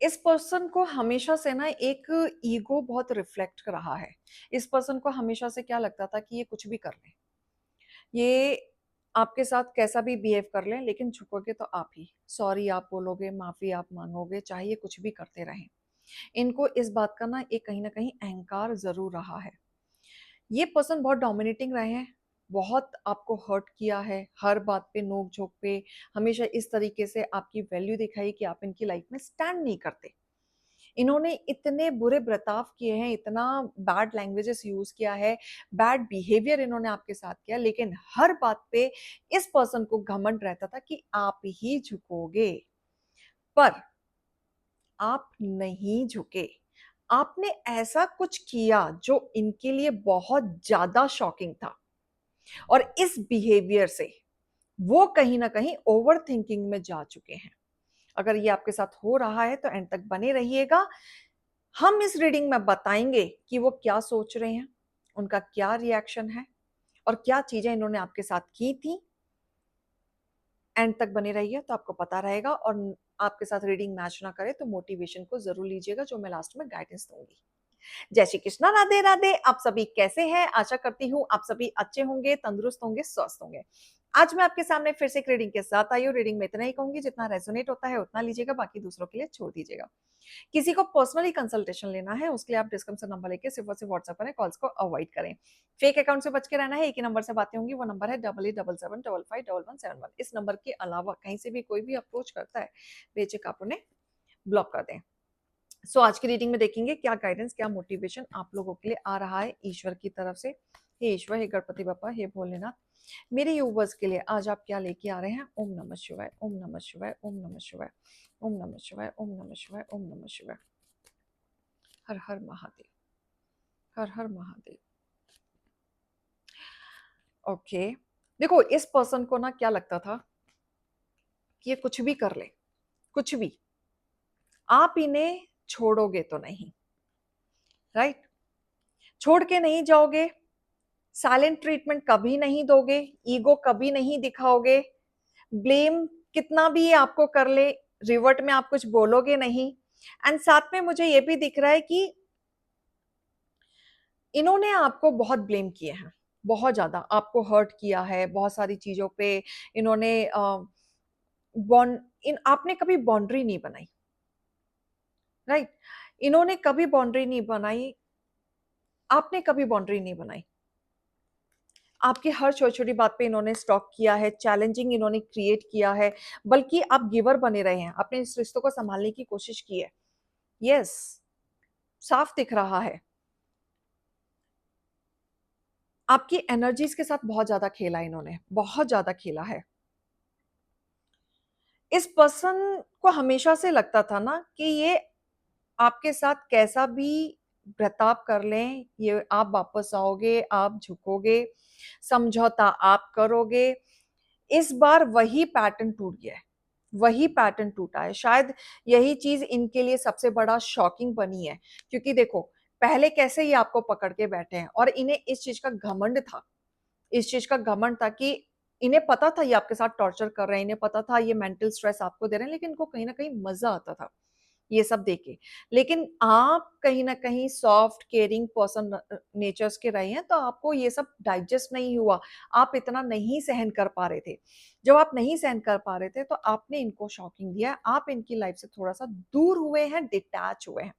इस पर्सन को हमेशा से ना एक ईगो बहुत रिफ्लेक्ट कर रहा है। इस पर्सन को हमेशा से क्या लगता था कि ये कुछ भी कर ले, ये आपके साथ कैसा भी बिहेव कर लें, लेकिन झुकोगे तो आप ही, सॉरी आप बोलोगे, माफी आप मांगोगे, चाहे ये कुछ भी करते रहें। इनको इस बात का ना एक कहीं ना कहीं अहंकार जरूर रहा है। ये पर्सन बहुत डोमिनेटिंग रहे हैं, बहुत आपको हर्ट किया है, हर बात पे नोक झोंक पे हमेशा इस तरीके से आपकी वैल्यू दिखाई कि आप इनकी लाइफ में स्टैंड नहीं करते। इन्होंने इतने बुरे बर्ताव किए हैं, इतना बैड लैंग्वेजेस यूज किया है, बैड बिहेवियर इन्होंने आपके साथ किया, लेकिन हर बात पे इस पर्सन को घमंड रहता था कि आप ही झुकोगे। पर आप नहीं झुके। आपने ऐसा कुछ किया जो इनके लिए बहुत ज्यादा शॉकिंग था, और इस बिहेवियर से वो कहीं ना कहीं ओवर थिंकिंग में जा चुके हैं। अगर ये आपके साथ हो रहा है तो एंड तक बने रहिएगा। हम इस रीडिंग में बताएंगे कि वो क्या सोच रहे हैं, उनका क्या रिएक्शन है, और क्या चीजें इन्होंने आपके साथ की थी। एंड तक बने रहिए तो आपको पता रहेगा, और आपके साथ रीडिंग मैच ना करे तो मोटिवेशन को जरूर लीजिएगा, जो मैं लास्ट में गाइडेंस दूंगी। जय श्री कृष्णा, राधे राधे। आप सभी कैसे हैं? आशा करती हूँ आप सभी अच्छे होंगे, तंदुरुस्त होंगे, स्वस्थ होंगे। आज मैं आपके सामने फिर से एक रीडिंग के साथ आई हूँ। रीडिंग में इतना ही कहूंगी, जितना रेजोनेट होता है उतना लीजिएगा, बाकी दूसरों के लिए छोड़ दीजिएगा। किसी को पर्सनली कंसल्टेशन लेना है उसके लिए आप डिस्क्रिप्शन नंबर लेके सिर्फ और सिर्फ व्हाट्सएप करें, कॉल्स को अवॉइड करें। फेक अकाउंट से बच के रहना है। एक ही नंबर से बातें होंगी, वो नंबर है 8877551171। इस नंबर के अलावा कहीं से भी कोई भी अप्रोच करता है, बेझिझक आप उन्हें ब्लॉक कर दें। सो आज की रीडिंग में देखेंगे क्या गाइडेंस, क्या मोटिवेशन आप लोगों के लिए आ रहा है ईश्वर की तरफ से। हे ईश्वर, हे गणपति बप्पा, हे भोलेनाथ, मेरे यूवर्स के लिए आज आप क्या लेके आ रहे हैं। ओम नमः शिवाय, ओम नमः शिवाय, ओम नमः शिवाय, ओम नमः शिवाय, ओम नमः शिवाय, ओम नमः शिवाय। हर हर महादेव, हर हर महादेव। ओके, देखो इस पर्सन को ना क्या लगता था कि ये कुछ भी कर ले, कुछ भी, आप इन्हें छोड़ोगे तो नहीं, राइट? छोड़ के नहीं जाओगे, साइलेंट ट्रीटमेंट कभी नहीं दोगे, ईगो कभी नहीं दिखाओगे, ब्लेम कितना भी आपको कर ले, रिवर्ट में आप कुछ बोलोगे नहीं। एंड साथ में मुझे ये भी दिख रहा है कि इन्होंने आपको बहुत ब्लेम किए हैं, बहुत ज्यादा आपको हर्ट किया है बहुत सारी चीजों पे। इन्होंने बॉन्ड इन आपने कभी बाउंड्री नहीं बनाई, राइट? इन्होंने कभी बाउंड्री नहीं बनाई, आपने कभी बाउंड्री नहीं बनाई। आपकी हर छोटी छोटी बात पे इन्होंने स्टॉक किया है, चैलेंजिंग इन्होंने क्रिएट किया है, बल्कि आप गिवर बने रहे हैं, अपने इस रिश्तों को संभालने की कोशिश की है। यस, साफ दिख रहा है। आपकी एनर्जीज के साथ बहुत ज्यादा खेला इन्होंने, बहुत ज्यादा खेला है। इस पर्सन को हमेशा से लगता था ना कि ये आपके साथ कैसा भी बर्ताव कर लें, ये आप वापस आओगे, आप झुकोगे, समझौता आप करोगे। इस बार वही पैटर्न टूट गया है, वही पैटर्न टूटा है। शायद यही चीज इनके लिए सबसे बड़ा शॉकिंग बनी है, क्योंकि देखो पहले कैसे ये आपको पकड़ के बैठे हैं, और इन्हें इस चीज का घमंड था, इस चीज का घमंड था कि इन्हें पता था ये आपके साथ टॉर्चर कर रहे हैं, इन्हें पता था ये मेंटल स्ट्रेस आपको दे रहे हैं, लेकिन इनको कहीं ना कहीं मजा आता था ये सब देके। लेकिन आप कहीं ना कहीं सॉफ्ट केयरिंग पर्सन नेचर्स के रहे हैं, तो आपको ये सब डाइजेस्ट नहीं हुआ, आप इतना नहीं सहन कर पा रहे थे। जब आप नहीं सहन कर पा रहे थे तो आपने इनको शॉकिंग दिया, आप इनकी लाइफ से थोड़ा सा दूर हुए हैं, डिटैच हुए हैं।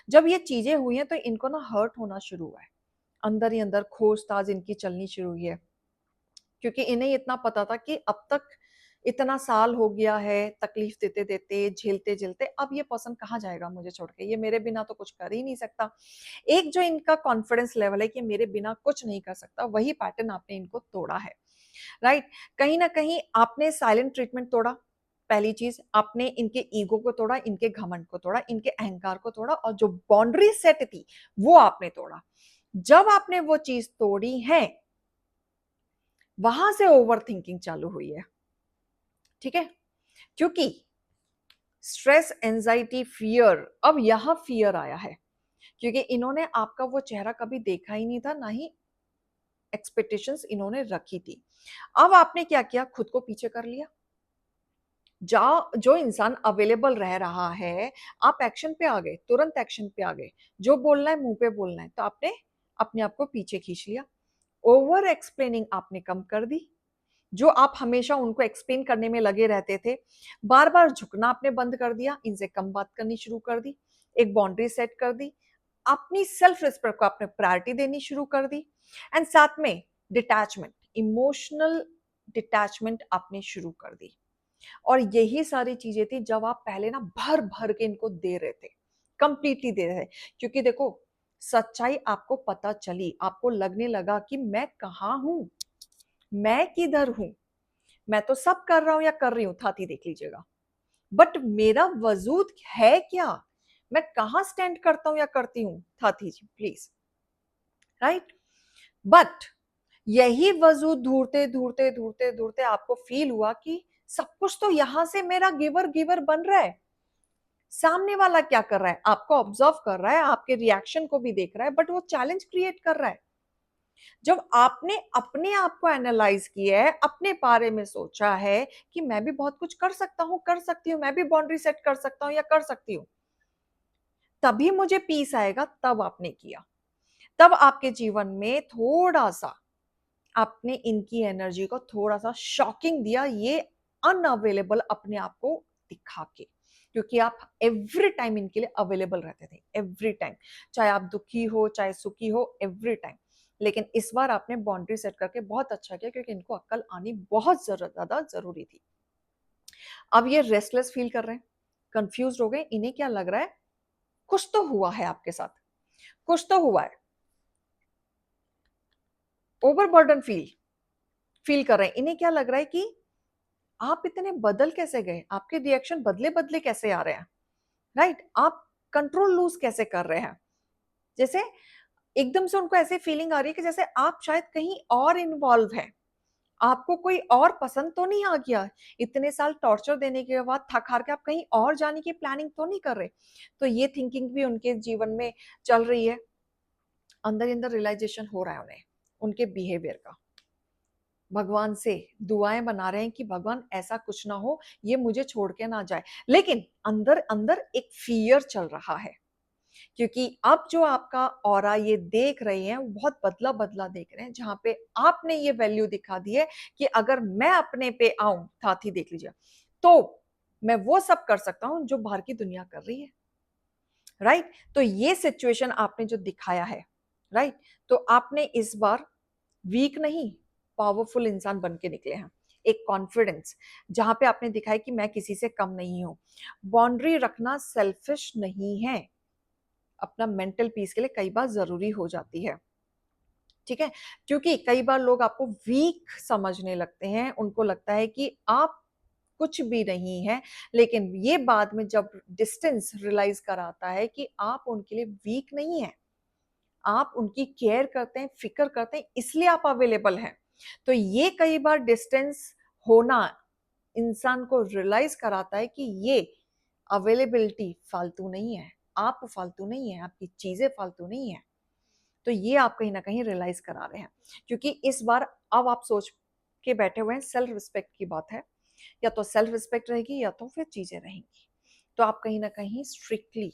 जब ये चीजें हुई हैं तो इनको ना हर्ट होना शुरू हुआ है, अंदर ही अंदर खोजताज इनकी चलनी शुरू हुई है, क्योंकि इन्हें इतना पता था कि अब तक इतना साल हो गया है तकलीफ देते देते, झेलते झेलते, अब ये पर्सन कहाँ जाएगा मुझे छोड़ के, ये मेरे बिना तो कुछ कर ही नहीं सकता। एक जो इनका कॉन्फिडेंस लेवल है कि मेरे बिना कुछ नहीं कर सकता, वही पैटर्न आपने इनको तोड़ा है, राइट? कहीं ना कहीं आपने साइलेंट ट्रीटमेंट तोड़ा। पहली चीज, आपने इनके ईगो को तोड़ा, इनके घमंड को तोड़ा, इनके अहंकार को तोड़ा, और जो बाउंड्री सेट थी वो आपने तोड़ा। जब आपने वो चीज तोड़ी है, वहां से ओवर थिंकिंग चालू हुई है, ठीक है? क्योंकि स्ट्रेस, एंजाइटी, फियर, अब यहां फियर आया है, क्योंकि इन्होंने आपका वो चेहरा कभी देखा ही नहीं था, ना ही एक्सपेक्टेशंस इन्होंने रखी थी। अब आपने क्या किया, खुद को पीछे कर लिया, जो इंसान अवेलेबल रह रहा है, आप एक्शन पे आ गए, तुरंत एक्शन पे आ गए, जो बोलना है मुंह पे बोलना है, तो आपने अपने आप को पीछे खींच लिया। ओवर एक्सप्लेनिंग आपने कम कर दी। जो आप हमेशा उनको एक्सप्लेन करने में लगे रहते थे, बार बार झुकना आपने बंद कर दिया, इनसे कम बात करनी शुरू कर दी, एक बाउंड्री सेट कर दी, अपनी सेल्फ रिस्पेक्ट को आपने प्रायोरिटी देनी शुरू कर दी, एंड साथ में डिटैचमेंट, इमोशनल डिटैचमेंट आपने शुरू कर दी। और यही सारी चीजें थी जब आप पहले ना भर भर के इनको दे रहे थे, कंप्लीटली दे रहे थे। क्योंकि देखो, सच्चाई आपको पता चली, आपको लगने लगा कि मैं कहाँ हूं, मैं किधर हूं, मैं तो सब कर रहा हूं या कर रही हूं, थाती देख लीजिएगा, बट मेरा वजूद है क्या, मैं कहां स्टैंड करता हूं या करती हूं, थाती जी प्लीज, राइट। बट यही वजूद ढूंढते ढूंढते ढूंढते ढूंढते आपको फील हुआ कि सब कुछ तो यहां से मेरा गिवर गिवर बन रहा है। सामने वाला क्या कर रहा है, आपको ऑब्जर्व कर रहा है, आपके रिएक्शन को भी देख रहा है, बट वो चैलेंज क्रिएट कर रहा है। जब आपने अपने आप को एनालाइज किया है, अपने बारे में सोचा है कि मैं भी बहुत कुछ कर सकता हूं, कर सकती हूँ, मैं भी बाउंड्री सेट कर सकता हूं या कर सकती हूँ, तभी मुझे पीस आएगा, तब आपने किया। तब आपके जीवन में थोड़ा सा आपने इनकी एनर्जी को थोड़ा सा शॉकिंग दिया, ये अनअवेलेबल अपने आप को दिखा के, क्योंकि आप एवरी टाइम इनके लिए अवेलेबल रहते थे, एवरी टाइम, चाहे आप दुखी हो चाहे सुखी हो, एवरी टाइम। लेकिन इस बार आपने बाउंड्री सेट करके बहुत अच्छा किया, क्योंकि इनको अक्ल आनी बहुत ज्यादा जरूरी थी। अब ये रेस्टलेस फील कर रहे हैं, कंफ्यूज हो गए, इन्हें क्या लग रहा है, कुछ तो हुआ है आपके साथ, कुछ तो हुआ है, ओवरबर्डन फील फील कर रहे हैं। इन्हें क्या लग रहा है कि आप इतने बदल कैसे गए, आपके रिएक्शन बदले बदले कैसे आ रहे हैं, राइट। आप कंट्रोल लूज कैसे कर रहे हैं, जैसे एकदम से उनको ऐसे फीलिंग आ रही है कि जैसे आप शायद कहीं और इन्वॉल्व है, आपको कोई और पसंद तो नहीं आ गया, इतने साल टॉर्चर देने के बाद थक हार के आप कहीं और जाने की प्लानिंग तो नहीं कर रहे। तो ये थिंकिंग भी उनके जीवन में चल रही है, अंदर ही अंदर रियलाइजेशन हो रहा है उन्हें उनके बिहेवियर का। भगवान से दुआएं बना रहे हैं कि भगवान ऐसा कुछ ना हो, ये मुझे छोड़ के ना जाए, लेकिन अंदर अंदर एक फियर चल रहा है, क्योंकि अब जो आपका ऑरा ये देख रहे हैं वो बहुत बदला बदला देख रहे हैं, जहां पे आपने ये वैल्यू दिखा दी है कि अगर मैं अपने पे आऊं, साथ ही देख लीजिए, तो मैं वो सब कर सकता हूं जो बाहर की दुनिया कर रही है, राइट। तो ये सिचुएशन आपने जो दिखाया है, राइट, तो आपने इस बार वीक नहीं, पावरफुल इंसान बन के निकले हैं। एक कॉन्फिडेंस, जहां पे आपने दिखाया कि मैं किसी से कम नहीं हूं। बाउंड्री रखना सेल्फिश नहीं है, अपना मेंटल पीस के लिए कई बार जरूरी हो जाती है, ठीक है। क्योंकि कई बार लोग आपको वीक समझने लगते हैं, उनको लगता है कि आप कुछ भी नहीं है, लेकिन ये बाद में जब डिस्टेंस रियलाइज कराता है कि आप उनके लिए वीक नहीं है, आप उनकी केयर करते हैं, फिक्र करते हैं, इसलिए आप अवेलेबल हैं। तो ये कई बार डिस्टेंस होना इंसान को रियलाइज कराता है कि ये अवेलेबिलिटी फालतू नहीं है, आप फालतू नहीं है, आपकी चीजें फालतू नहीं है। तो ये आप कहीं ना कहीं रियलाइज करा रहे हैं, क्योंकि इस बार अब आप सोच के बैठे हुए हैं, सेल्फ रिस्पेक्ट की बात है, या तो सेल्फ रिस्पेक्ट रहेगी या तो फिर चीजें रहेंगी। तो आप कहीं ना कहीं स्ट्रिक्टली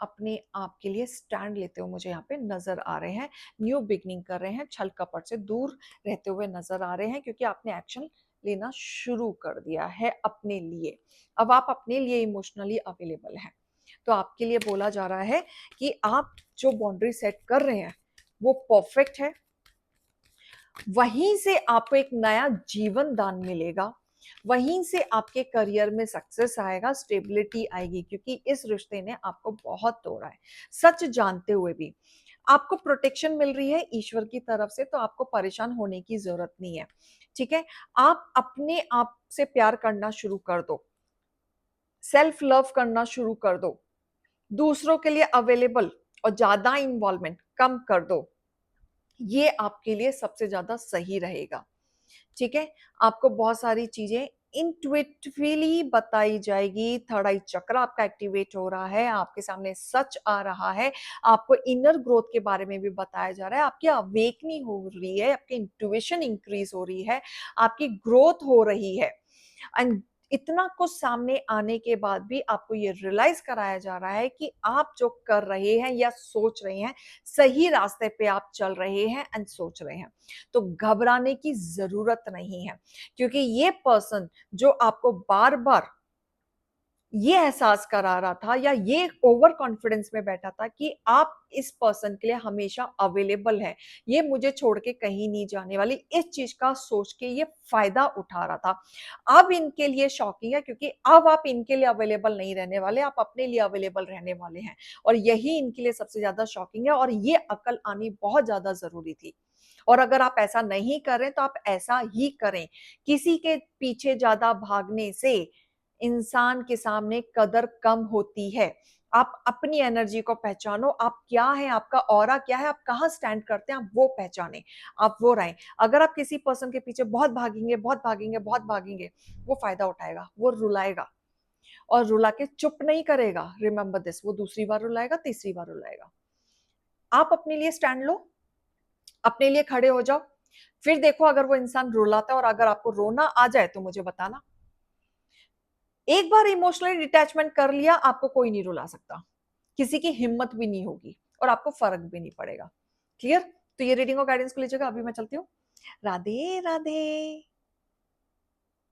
अपने आप के लिए स्टैंड लेते हुए मुझे यहाँ पे नजर आ रहे हैं, न्यू बिगनिंग कर रहे हैं, छल कपट से दूर रहते हुए नजर आ रहे हैं, क्योंकि आपने एक्शन लेना शुरू कर दिया है अपने लिए। अब आप अपने लिए इमोशनली अवेलेबल हैं। तो आपके लिए बोला जा रहा है कि आप जो बाउंड्री सेट कर रहे हैं वो परफेक्ट है, वहीं से आपको एक नया जीवन दान मिलेगा, वहीं से आपके करियर में सक्सेस आएगा, स्टेबिलिटी आएगी, क्योंकि इस रिश्ते ने आपको बहुत तोड़ा है। सच जानते हुए भी आपको प्रोटेक्शन मिल रही है ईश्वर की तरफ से, तो आपको परेशान होने की जरूरत नहीं है, ठीक है। आप अपने आप से प्यार करना शुरू कर दो, सेल्फ लव करना शुरू कर दो, दूसरों के लिए अवेलेबल और ज्यादा इन्वॉल्वमेंट कम कर दो, ये आपके लिए सबसे ज्यादा सही रहेगा, ठीक है। आपको बहुत सारी चीजें इंट्यूटिवली बताई जाएगी, थर्ड आई चक्र आपका एक्टिवेट हो रहा है, आपके सामने सच आ रहा है, आपको इनर ग्रोथ के बारे में भी बताया जा रहा है, आपकी अवेकनिंग हो रही है, आपकी इंट्यूशन इंक्रीज हो रही है, आपकी ग्रोथ हो रही है, एंड इतना कुछ सामने आने के बाद भी आपको ये रियलाइज कराया जा रहा है कि आप जो कर रहे हैं या सोच रहे हैं, सही रास्ते पे आप चल रहे हैं एंड सोच रहे हैं। तो घबराने की जरूरत नहीं है, क्योंकि ये पर्सन जो आपको बार बार ये एहसास करा रहा था या ये ओवर कॉन्फिडेंस में बैठा था कि आप इस पर्सन के लिए हमेशा अवेलेबल है, ये मुझे छोड़ के कहीं नहीं जाने वाली, इस चीज का सोच के ये फायदा उठा रहा था। अब इनके लिए शॉकिंग है, क्योंकि अब आप इनके लिए अवेलेबल नहीं रहने वाले, आप अपने लिए अवेलेबल रहने वाले हैं। और यही इनके लिए सबसे ज्यादा शॉकिंग है, और ये अकल आनी बहुत ज्यादा जरूरी थी। और अगर आप ऐसा नहीं करें तो आप ऐसा ही करें। किसी के पीछे ज्यादा भागने से इंसान के सामने कदर कम होती है। आप अपनी एनर्जी को पहचानो, आप क्या हैं, आपका ऑरा क्या है, आप कहाँ स्टैंड करते हैं, आप वो पहचाने, आप वो रहें। अगर आप किसी पर्सन के पीछे बहुत भागेंगे, बहुत भागेंगे, बहुत भागेंगे, वो फायदा उठाएगा, वो रुलाएगा, और रुला के चुप नहीं करेगा। रिमेंबर दिस, वो दूसरी बार रुलाएगा, तीसरी बार रुलाएगा। आप अपने लिए स्टैंड लो, अपने लिए खड़े हो जाओ। फिर देखो, अगर वो इंसान रुलाता है और अगर आपको रोना आ जाए तो मुझे बताना। एक बार इमोशनली डिटैचमेंट कर लिया, आपको कोई नहीं रुला सकता, किसी की हिम्मत भी नहीं होगी, और आपको फर्क भी नहीं पड़ेगा। क्लियर? तो ये रीडिंग और गाइडेंस को लीजिएगा। अभी मैं चलती हूँ। राधे राधे।